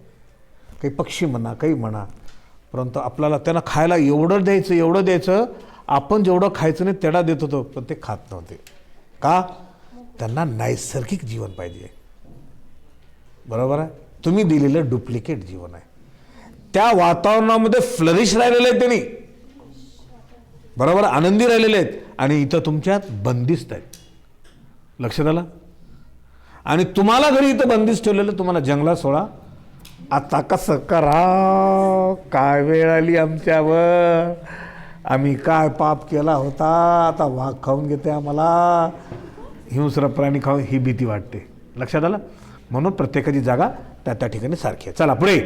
काही पक्षी म्हणा, काही म्हणा, परंतु आपल्याला त्यांना खायला एवढं द्यायचं, आपण जेवढं खायचं नाही तेवढा देत होतो, पण ते खात नव्हते. का? त्यांना नैसर्गिक जीवन पाहिजे. बरोबर आहे? तुम्ही दिलेलं डुप्लिकेट जीवन आहे. त्या वातावरणामध्ये फ्लरिश राहिलेले आहेत त्यांनी, बरोबर, आनंदी राहिलेले आहेत, आणि इथं तुमच्यात बंदिस्त आहेत. लक्षात आलं? आणि तुम्हाला घरी इथं बंदिस्त ठेवलेलं, तुम्हाला जंगलात सोडा, आता कसं करा, काय वेळ आली आमच्यावर, आम्ही काय पाप केला होता, आता वाघ खाऊन घेते आम्हाला, हिंस्र प्राणी खाऊन, ही भीती वाटते. लक्षात आलं? म्हणून प्रत्येकाची जागा त्या ठिकाणी सारखी आहे. चला पुढे.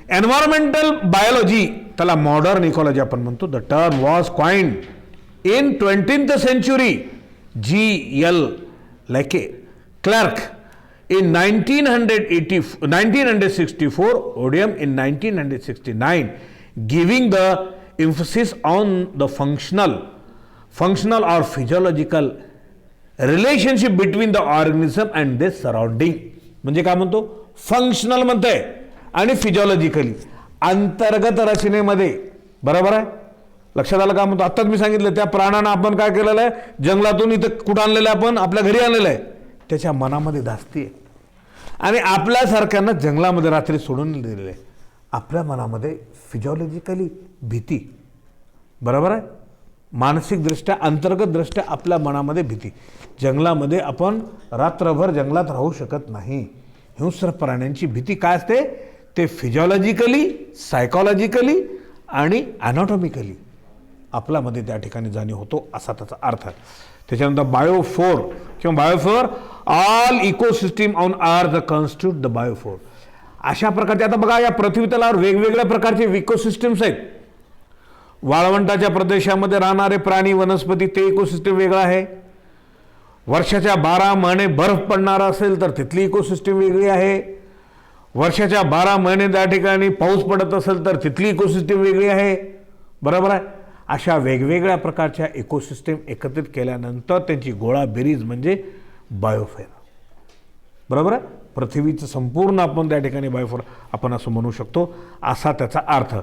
एन्व्हायरमेंटल बायोलॉजी, त्याला मॉडर्न इकॉलॉजी आपण म्हणतो. The term was coined in 20th century. G.L. Clark in 1964, Odium in 1969, giving the emphasis on the functional or physiological relationship between the organism and their surrounding. म्हणजे काय म्हणतो? Functional म्हणतंय आणि फिजिओलॉजिकली, अंतर्गत रचनेमध्ये. बरोबर आहे? लक्षात आलं का म्हणतो? आत्ताच मी सांगितलं, त्या प्राण्यांना आपण काय केलेलं आहे, जंगलातून इथं कुठं आणलेलं आहे, आपण आपल्या घरी आणलेलं आहे, त्याच्या मनामध्ये धास्ती आहे. आणि आपल्यासारख्यांना जंगलामध्ये रात्री सोडून दिलेलं आहे. आपल्या मनामध्ये फिजिओलॉजिकली भीती. बरोबर आहे? मानसिकदृष्ट्या, अंतर्गतदृष्ट्या आपल्या मनामध्ये भीती. जंगलामध्ये आपण रात्रभर जंगलात राहू शकत नाही. हिंस्र प्राण्यांची भीती काय असते? ते फिजिओलॉजिकली, सायकोलॉजिकली आणि ॲनाटॉमिकली आपल्यामध्ये त्या ठिकाणी जाणीव होतो, असा त्याचा अर्थ आहे. त्याच्यानंतर बायोफोर किंवा biosphere, all ecosystem on earth constitute the biosphere. अशा प्रकारचे, आता बघा, या पृथ्वी तलावर वेगवेगळ्या प्रकारचे इकोसिस्टीम्स आहेत. वाळवंटाच्या प्रदेशामध्ये राहणारे प्राणी, वनस्पती, ते इकोसिस्टीम वेगळं आहे. वर्षाच्या 12 महिने बर्फ पडणारा असेल तर तिथली इकोसिस्टीम वेगळी आहे. वर्षाच्या 12 महिने त्या ठिकाणी पाऊस पडत असेल तर तिथली इकोसिस्टीम वेगळी आहे. बरोबर आहे? अशा वेगवेगळ्या प्रकारच्या इकोसिस्टीम एकत्रित केल्यानंतर त्यांची गोळाबेरीज म्हणजे बायोफोर. बरोबर आहे? पृथ्वीचं संपूर्ण आपण त्या ठिकाणी बायोफोर आपण असं म्हणू शकतो, असा त्याचा अर्थ.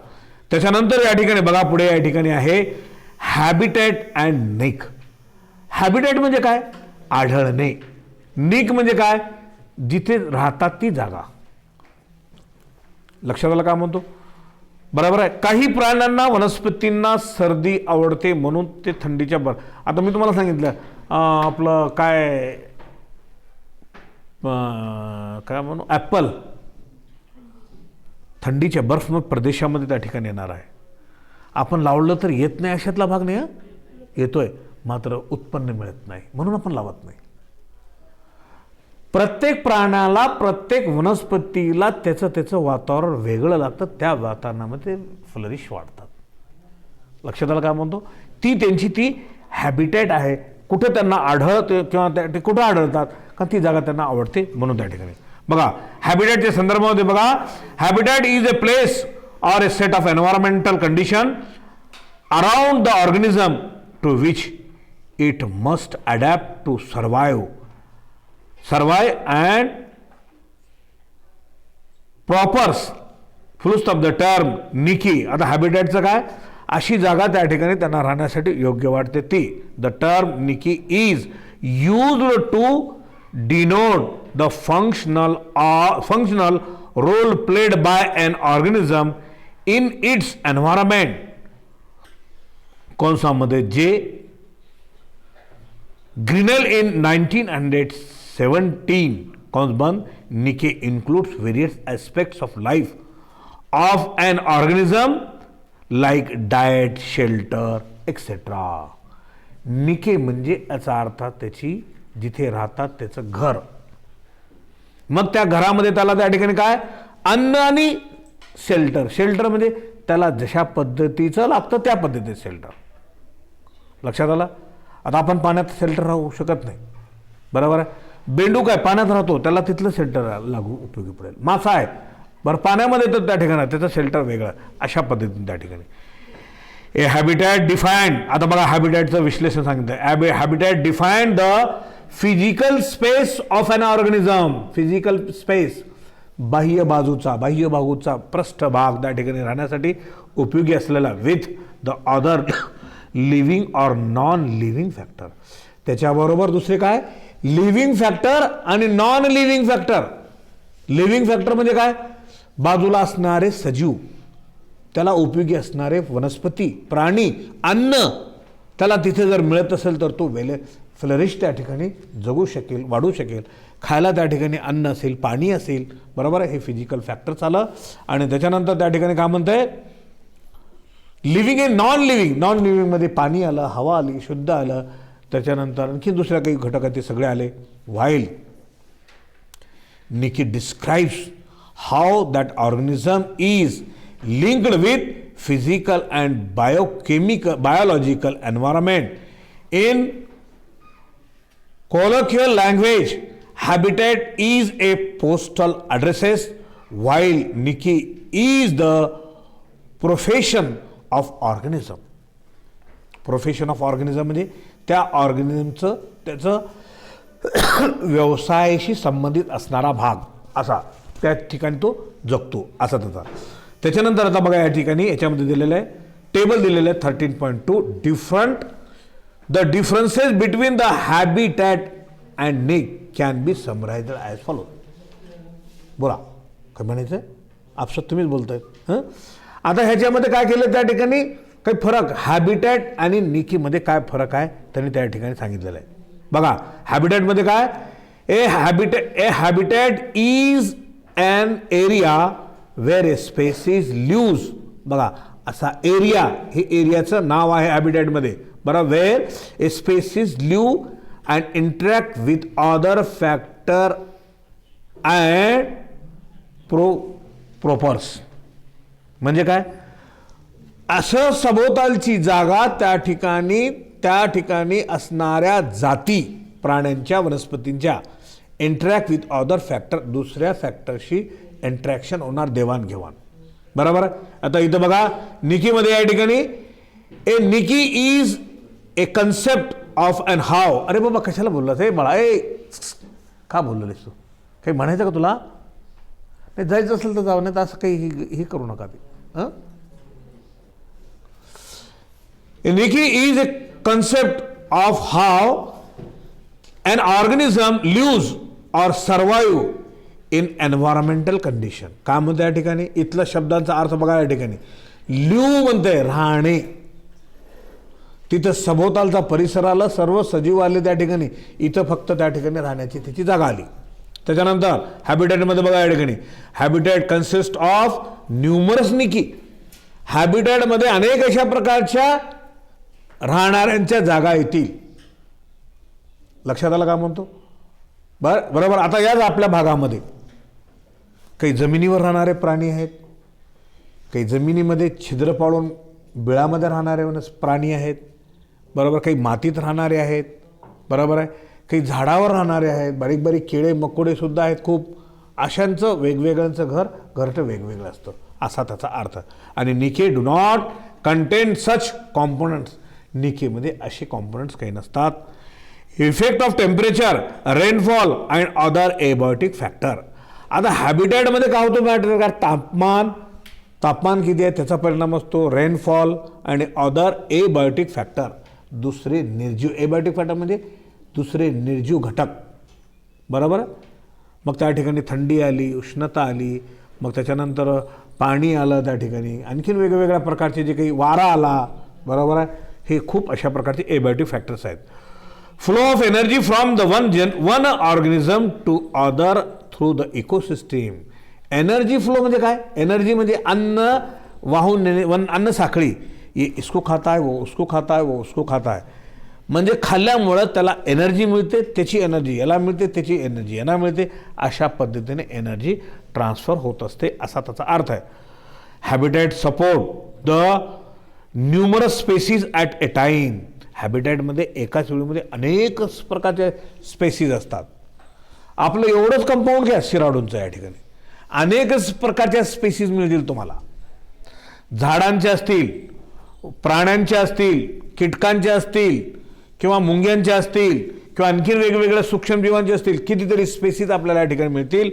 त्याच्यानंतर या ठिकाणी बघा, पुढे या ठिकाणी आहे हॅबिटॅट अँड निक. हॅबिटॅट म्हणजे काय? आढळणे. निक म्हणजे काय? जिथे राहतात ती जागा. लक्षात आलं का म्हणतो? बरोबर आहे? काही प्राण्यांना, वनस्पतींना सर्दी आवडते म्हणून ते थंडीच्या आता मी तुम्हाला सांगितलं, आपलं काय म्हणू, ॲपल थंडीच्या बर्फमय प्रदेशामध्ये त्या ठिकाणी येणार आहे. आपण लावलं तर येत नाही अशातला भाग नाही, येतोय, मात्र उत्पन्न मिळत नाही म्हणून आपण लावत नाही. प्रत्येक प्राण्याला, प्रत्येक वनस्पतीला त्याचं वातावरण वेगळं लागतं. त्या वातावरणामध्ये फ्लरिश वाढतात. लक्षात आलं का म्हणतो? ती त्यांची ती हॅबिटॅट आहे. कुठे त्यांना आढळते किंवा ते कुठं आढळतात का ती जागा त्यांना आवडते म्हणून त्या ठिकाणी. बघा, हॅबिटॅटच्या संदर्भामध्ये बघा, habitat is a place or a set of environmental condition around the organism to which it must adapt to survive and proffers full stop the term Niki. आता हॅबिटॅटचं काय? अशी जागा त्या ठिकाणी त्यांना राहण्यासाठी योग्य वाटते ती. The term niche is used to denote the functional role played by an organism in its environment. कौन सा मध्ये? जे ग्रिनेल इन 1917. कौन बंद? निके includes various aspects of life of an organism like diet, shelter, etc. निके म्हणजे याचा अर्थ त्याची जिथे राहतात त्याचं घर. मग त्या घरामध्ये त्याला त्या ठिकाणी काय? अन्न आणि शेल्टर. शेल्टर म्हणजे त्याला जशा पद्धतीचं लागतं त्या पद्धतीचं शेल्टर. लक्षात आलं? आता आपण पाण्यात शेल्टर राहू शकत नाही. बरोबर आहे? बेंडूक आहे, पाण्यात राहतो, त्याला तिथलं शेल्टर लागू उपयोगी पडेल. मासा आहे, बरं पाण्यामध्ये तर त्या ठिकाणी त्याचं शेल्टर वेगळं. अशा पद्धतीने त्या ठिकाणी ए हॅबिटॅट डिफाईन्ड. आता बघा, हॅबिटॅटचं विश्लेषण सांगितलं. Habitat define the physical space of an organism. Physical space, बाह्य बाजूचा पृष्ठभाग त्या ठिकाणी राहण्यासाठी उपयोगी असलेला with the other living or non living factor. त्याच्याबरोबर दुसरे काय? लिव्हिंग फॅक्टर आणि non living factor. Living factor म्हणजे काय? बाजूला असणारे सजीव, त्याला उपयोगी असणारे वनस्पती, प्राणी, अन्न त्याला तिथे जर मिळत असेल तर तो फ्लरिश त्या ठिकाणी जगू शकेल, वाढू शकेल. खायला त्या ठिकाणी अन्न असेल, पाणी असेल, बरोबर आहे. हे फिजिकल फॅक्टर्स आलं. आणि त्याच्यानंतर त्या ठिकाणी काय म्हणतंय? लिव्हिंग आहे. नॉन लिव्हिंगमध्ये पाणी आलं, हवा आली, शुद्ध आलं. त्याच्यानंतर आणखी दुसऱ्या काही घटक आहेत ते सगळे आले. While Nikki describes how that organism is linked with physical and biological environment. In colloquial language, habitat is a postal addresses, while Nikki is the profession of organism. Profession of organism म्हणजे त्या ऑर्गॅनिझमचं त्याचं व्यवसायाशी संबंधित असणारा भाग, असा त्या ठिकाणी तो जगतो, असा त्याचा. त्याच्यानंतर आता बघा या ठिकाणी याच्यामध्ये दिलेलं आहे, टेबल दिलेलं आहे 13.2. The differences between the habitat and niche can be summarised as follow. बोला काय म्हणायचं? आपसात तुम्हीच बोलताय. आता ह्याच्यामध्ये काय केलं त्या ठिकाणी? काही फरक हॅबिटॅट आणि निकीमध्ये काय फरक आहे त्यांनी त्या ठिकाणी सांगितलेलं आहे. बघा हॅबिटॅटमध्ये काय? A habitat is an area where a species lives. बघा असा एरिया, हे एरियाचं नाव आहे हॅबिटॅटमध्ये, बरोबर. Where a species live and interact with other factor and propers. म्हणजे काय? असं सभोवतालची जागा त्या ठिकाणी असणाऱ्या जाती प्राण्यांच्या, वनस्पतींच्या इंटरॅक्ट विथ अदर फॅक्टर, दुसऱ्या फॅक्टरशी इंटरॅक्शन होणार, देवाणघेवाण, बरोबर. आता इथं बघा निकीमध्ये या ठिकाणी a niche is a concept of and how. अरे बाबा कशाला बोललास हे मला? का बोललेस तू? काही म्हणायचं का तुला? नाही जायचं असेल तर जाऊ, नाही तर असं काही हे करू नका ते. Nikki is a concept of how an organism lives or survive in environmental condition. काय म्हणतं या ठिकाणी? इथला शब्दांचा अर्थ बघा या ठिकाणी. लिव्ह म्हणते राहणे, तिथं सभोवतालचा परिसर आला, सर्व सजीव आले त्या ठिकाणी, इथं फक्त त्या ठिकाणी राहण्याची तिची जागा आली. त्याच्यानंतर हॅबिटॅटमध्ये बघा या ठिकाणी, हॅबिटॅट कन्सिस्ट ऑफ न्यूमरस निकी. हॅबिटॅटमध्ये अनेक अशा प्रकारच्या राहणाऱ्यांच्या जागा येतील. लक्षात आलं का म्हणतो? बरोबर. आता याच आपल्या भागामध्ये काही जमिनीवर राहणारे प्राणी आहेत, काही जमिनीमध्ये छिद्र पाडून बिळामध्ये राहणारे प्राणी आहेत, बरोबर. काही मातीत राहणारे आहेत, बरोबर आहे. काही झाडावर राहणारे आहेत, बारीक बारीक किडे मकोडे सुद्धा आहेत खूप. अशांचं वेगवेगळ्यांचं घरटं वेगवेगळं असतं, असा त्याचा अर्थ. आणि niche do not contain such components. निकेमध्ये असे कॉम्पोनंट्स काही नसतात. Effect of temperature, rainfall and other abiotic factor. आता हॅबिटॅटमध्ये काय होतं मॅटर? का तापमान किती आहे त्याचा परिणाम असतो, रेनफॉल आणि अदर एबायोटिक फॅक्टर, दुसरे निर्जीव. एबायोटिक फॅक्टर म्हणजे दुसरे निर्जीव घटक, बरोबर. मग त्या ठिकाणी थंडी आली, उष्णता आली, मग त्याच्यानंतर पाणी आलं त्या ठिकाणी, आणखीन वेगवेगळ्या प्रकारचे जे काही वारा आला, बरोबर आहे. हे खूप अशा प्रकारचे एबायोटिक फॅक्टर्स आहेत. Flow of energy from the one organism to other through the ecosystem. Energy flow म्हणजे काय? एनर्जी म्हणजे अन्न वाहून नेणे, अन्न साखळी. ये इसको खाता है, वो उसको खाता है, वो उसको खाता है. म्हणजे खाल्ल्यामुळं त्याला एनर्जी मिळते, त्याची एनर्जी याला मिळते, त्याची एनर्जी यांना मिळते. अशा पद्धतीने एनर्जी ट्रान्सफर होत असते, असा त्याचा अर्थ आहे. Habitat support the numerous species at a time. हॅबिटॅटमध्ये एकाच वेळीमध्ये अनेक प्रकारचे स्पेसीज असतात. आपलं एवढंच कंपाऊंड घ्या शिराडूंचं, या ठिकाणी अनेकच प्रकारच्या स्पेसीज मिळतील तुम्हाला. झाडांच्या असतील, प्राण्यांच्या असतील, कीटकांच्या असतील, किंवा मुंग्यांच्या असतील, किंवा आणखी वेगवेगळ्या सूक्ष्मजीवांचे असतील. कितीतरी स्पेसीज आपल्याला या ठिकाणी मिळतील.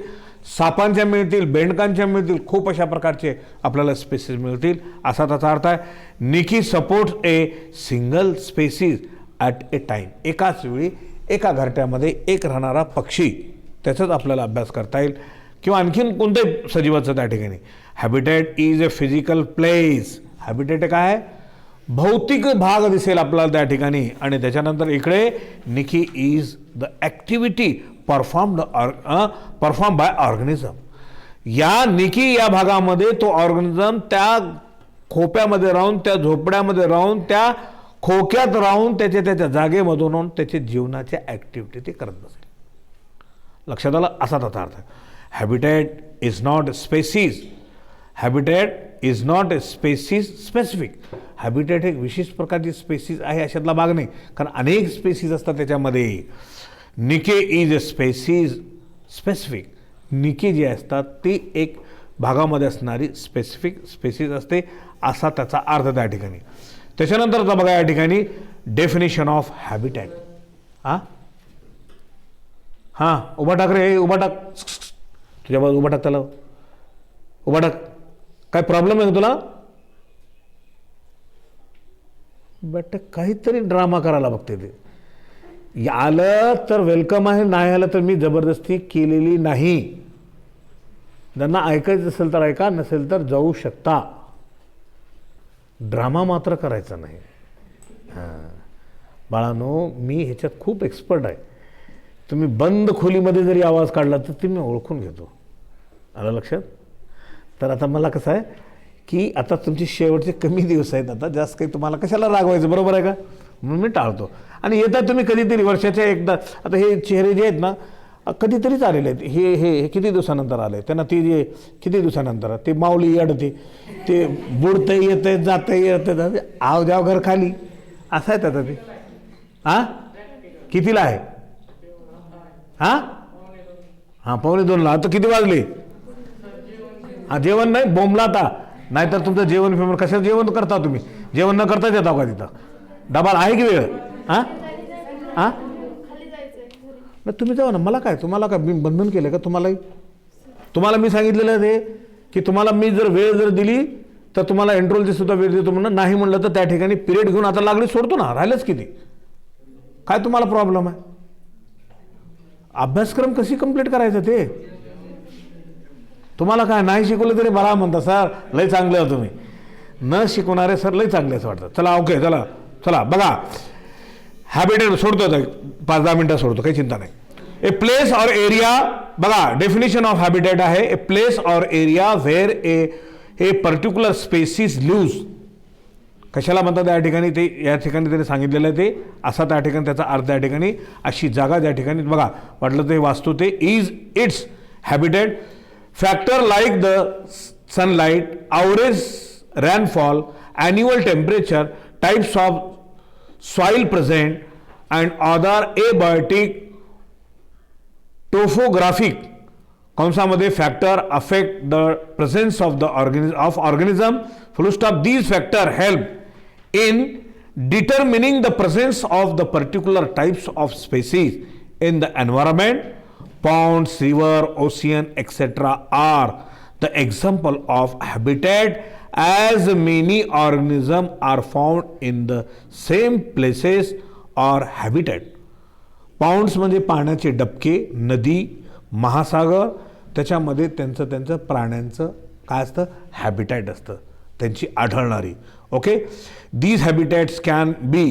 सापांच्या मिळतील, बेंडकांच्या मिळतील, खूप अशा प्रकारचे आपल्याला स्पेसीज मिळतील, असा त्याचा अर्थ आहे. Niche supports a single species at a time. एकाच वेळी एका घरट्यामध्ये एक राहणारा पक्षी, त्याचाच आपल्याला अभ्यास करता येईल. किंवा आणखीन कोणत्याही सजीवाचं त्या ठिकाणी. Habitat is a physical place. Habitat काय आहे? भौतिक भाग दिसेल आपल्याला त्या ठिकाणी. आणि त्याच्यानंतर इकडे niche is the activity perform by organism. या निकी या भागामध्ये तो ऑर्गॅनिझम त्या खोप्यामध्ये राहून, त्या झोपड्यामध्ये राहून, त्या खोक्यात राहून त्याच्या जागेमधून राहून त्याचे जीवनाच्या ॲक्टिव्हिटी ते करत बसेल. लक्षात आलं? असा त्याचा अर्थ आहे. Habitat is not species. Habitat is not a species specific. Habitat एक विशेष प्रकारची स्पेसीज आहे अशातला भाग नाही, कारण अनेक स्पेसीज असतात त्याच्यामध्ये. निके इज अ स्पेसीज स्पेसिफिक. निके जी असतात ती एक भागामध्ये असणारी स्पेसिफिक स्पेसीज असते, असा त्याचा अर्थ त्या ठिकाणी. त्याच्यानंतरचा बघा या ठिकाणी डेफिनेशन ऑफ हॅबिटॅट. हां उभा टाक रे, उभा टाक, तुझ्या बाजू उभा टाक, त्याला उभा टाक. काय प्रॉब्लेम आहे का तुला? बट काहीतरी ड्रामा करायला बघते ते. आलं तर वेलकम आहे, नाही आलं तर मी जबरदस्ती केलेली नाही. ज्यांना ऐकायचं असेल तर ऐका, नसेल तर जाऊ शकता. ड्रामा मात्र करायचा नाही. हां बाळांनो, मी ह्याच्यात खूप एक्सपर्ट आहे. तुम्ही बंद खोलीमध्ये जरी आवाज काढला तर ते मी ओळखून घेतो. आलं लक्षात? तर आता मला कसं आहे की आता तुमचे शेवटचे कमी दिवस आहेत, आता जास्त काही तुम्हाला कशाला रागवायचं, बरोबर आहे का? म्हणून मी टाळतो. आणि येतात तुम्ही कधीतरी वर्षाच्या एकदा. आता हे चेहरे जे आहेत ना कधीतरीच आलेले आहेत. हे हे किती दिवसानंतर आले त्यांना, ते जे किती दिवसानंतर ते माऊली अडते, ते बुडतं येतं जातं येतं, आव जाव घर खाली, असं आहे आता ते. हां कितीला आहे? हां हां 1:45ला. आता किती वाजले? हां जेवण नाही, बोंबला आता. नाहीतर तुमचं जेवण फिवण कशाचं जेवण करता तुम्ही? जेवण न करताच येतो का तिथं? डबा आहे की वेळ? हां हां नाही तुम्ही जावा ना. मला काय, तुम्हाला काय मी बंधन केलं का? तुम्हाला मी सांगितलेलं ते की तुम्हाला मी जर वेळ जर दिली तर तुम्हाला एंट्रोलची सुद्धा वेळ देतो म्हणून. नाही म्हणलं तर त्या ठिकाणी पिरियड घेऊन आता लागली सोडतो ना. राहिलंच किती? काय तुम्हाला प्रॉब्लेम आहे? अभ्यासक्रम कशी कंप्लीट करायचं ते? तुम्हाला काय नाही शिकवलं तरी बरा म्हणता, सर लय चांगले हो तुम्ही. न शिकवणारे सर लय चांगले असं वाटतं. चला ओके, चला चला बघा. हॅबिटेट सोडतो, 5-10 मिनटं सोडतो, काही चिंता नाही. A place or area. बघा डेफिनेशन ऑफ हॅबिटेट आहे a place or area where a particular species lives. कशाला म्हणतात या ठिकाणी ते या ठिकाणी त्याने सांगितलेलं आहे ते असा त्या ठिकाणी त्याचा अर्थ या ठिकाणी अशी जागा त्या ठिकाणी बघा म्हटलं ते वास्तू ते is its habitat. Factor like the sunlight, average rainfall, annual temperature, types of soil present and other abiotic topographic कंसामध्ये factor affect the presence of the organism full stop. These factor help in determining the presence of the particular types of species in the environment. Ponds, river, ocean, etc. are the example of habitat, as many organisms are found in the same places or habitat. Ponds म्हणजे पाण्याचे डबके, नदी, महासागर, त्याच्यामध्ये त्यांचं प्राण्यांचं काय असतं? हॅबिटॅट असतं त्यांची आढळणारी. Okay, these habitats can be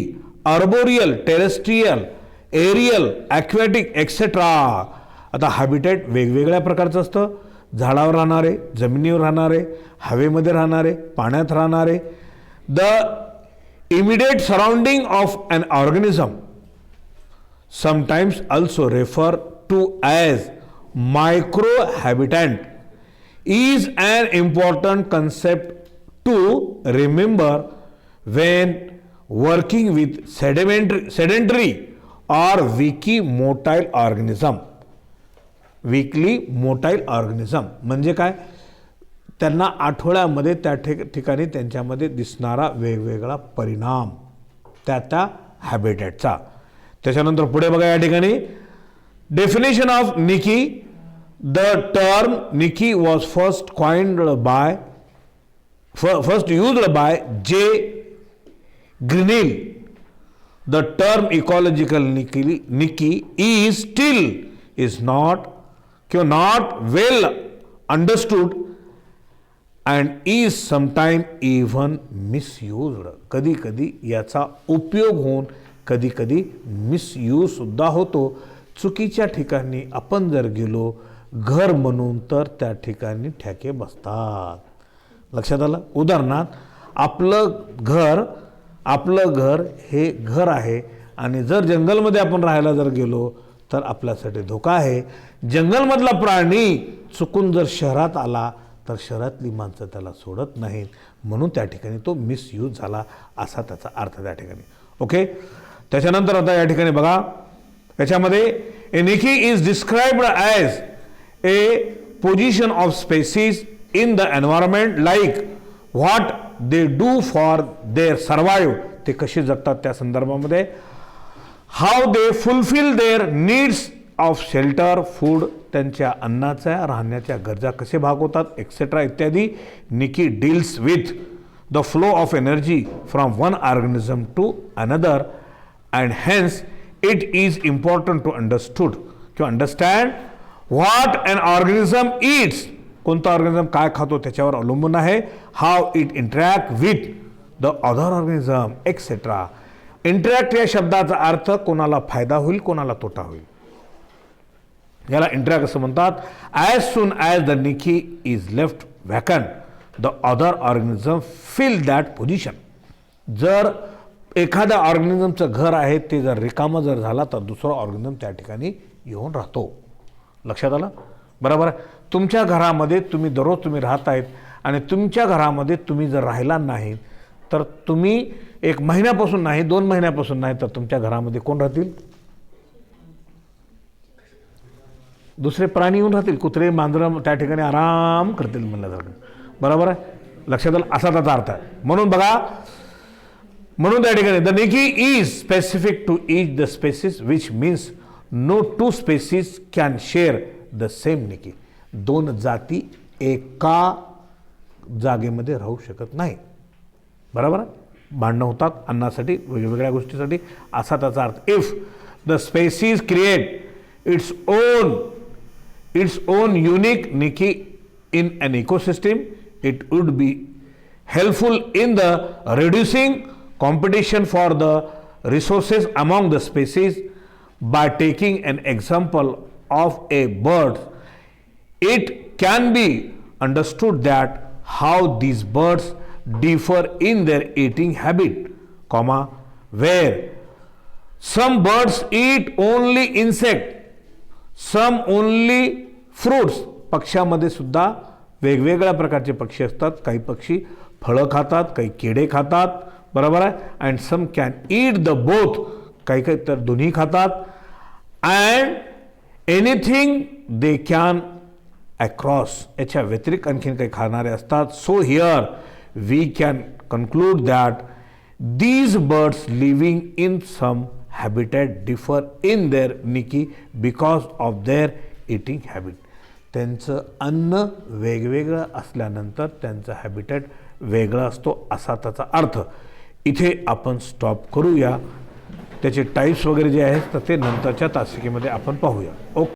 arboreal, terrestrial, aerial, aquatic, etc. आता हॅबिटॅट वेगवेगळ्या प्रकारचं असतं. झाडावर राहणारे, जमिनीवर राहणारे, हवेमध्ये राहणारे, पाण्यात राहणारे. The immediate surrounding of an organism sometimes also refer to as microhabitat is an important concept to remember when working with sedentary or weakly motile organism. weakly motile organism म्हणजे काय? त्यांना आठवड्यामध्ये त्या ठिकाणी त्यांच्यामध्ये दिसणारा वेगवेगळा परिणाम त्या हॅबिटॅटचा. त्याच्यानंतर पुढे बघा या ठिकाणी definition of niche. The term niche was first used by J. Grinnell. The term ecological Nicky is still not well understood and is sometime even misused. कधी कधी याचा उपयोग होऊन कधी कधी मिसयूज सुद्धा होतो. चुकीच्या ठिकाणी आपण जर गेलो घर म्हणून तर त्या ठिकाणी ठेके बसतात. लक्षात आलं. उदाहरणार्थ आपलं घर हे घर आहे आणि जर जंगलमध्ये आपण राहायला जर गेलो तर आपल्यासाठी धोका आहे. जंगलमधला प्राणी चुकून जर शहरात आला तर शहरातली माणसं त्याला सोडत नाहीत, म्हणून त्या ठिकाणी तो मिसयूज झाला असा त्याचा अर्थ त्या ठिकाणी. ओके. त्याच्यानंतर आता या ठिकाणी बघा, याच्यामध्ये a niche is described as a position of species in the environment like what they do for their survive. ते कसे जगतात त्या संदर्भामध्ये. How they fulfil their needs of shelter food. त्यांच्या अन्नाच्या राहण्याच्या गरजा कसे भागवतात एक्सेट्रा इत्यादी. Niche deals with the flow of energy from one organism to another and hence it is important to understood किंवा understand what an organism its. कोणता organism काय खातो त्याच्यावर अवलंबून आहे. How it interact with the other organism etcetera. Interact या शब्दाचा अर्थ कोणाला फायदा होईल कोणाला तोटा होईल, याला इंटरॅक्ट असं म्हणतात. As soon as the niche is left vacant the other organism fill that position. जर एखाद्या ऑर्गॅनिझमचं घर आहे ते जर रिकामं जर झाला तर दुसरा ऑर्गॅनिझम त्या ठिकाणी येऊन राहतो. लक्षात आलं. बरोबर आहे. तुमच्या घरामध्ये दररोज तुम्ही राहत आहेत आणि तुमच्या घरामध्ये तुम्ही जर राहिला नाही तर तुम्ही 1 महिन्यापासून नाही 2 महिन्यापासून नाही तर तुमच्या घरामध्ये कोण राहतील. दुसरे प्राणी येऊन राहतील. कुत्रे मांजरं त्या ठिकाणी आराम करतील म्हणल्यासारखं. बरोबर आहे. लक्षात आलं. असा त्याचा अर्थ आहे. म्हणून बघा, म्हणून त्या ठिकाणी the niche is specific to each the species which means no 2 species can share the same niche. 2 जाती एका जागेमध्ये राहू शकत नाही. बरोबर आहे. भांडणं होतात अन्नासाठी वेगवेगळ्या गोष्टीसाठी असा त्याचा अर्थ. If the species create its own unique niche in an ecosystem, it would be helpful in the reducing competition for the resources among the species. By taking an example of a bird, it can be understood that how these birds differ in their eating habit, where some birds eat only insect, some only fruits. पक्ष्यामध्ये सुद्धा वेगवेगळ्या प्रकारचे पक्षी असतात. काही पक्षी फळं खातात, काही किडे खातात. बरोबर आहे. And some can eat the both. काही काही तर दोन्ही खातात. And anything they can across. याच्या व्यतिरिक्त आणखीन काही खाणारे असतात. So here we can conclude that these birds living in some habitat differ in their niche because of their eating habit. त्यांचं अन्न वेगवेगळं असल्यानंतर त्यांचा हॅबिटॅट वेगळा असतो असा त्याचा अर्थ. इथे आपण स्टॉप करूया. त्याचे टाईप्स वगैरे जे आहेत तर ते नंतरच्या तासिकेमध्ये आपण पाहूया. ओके.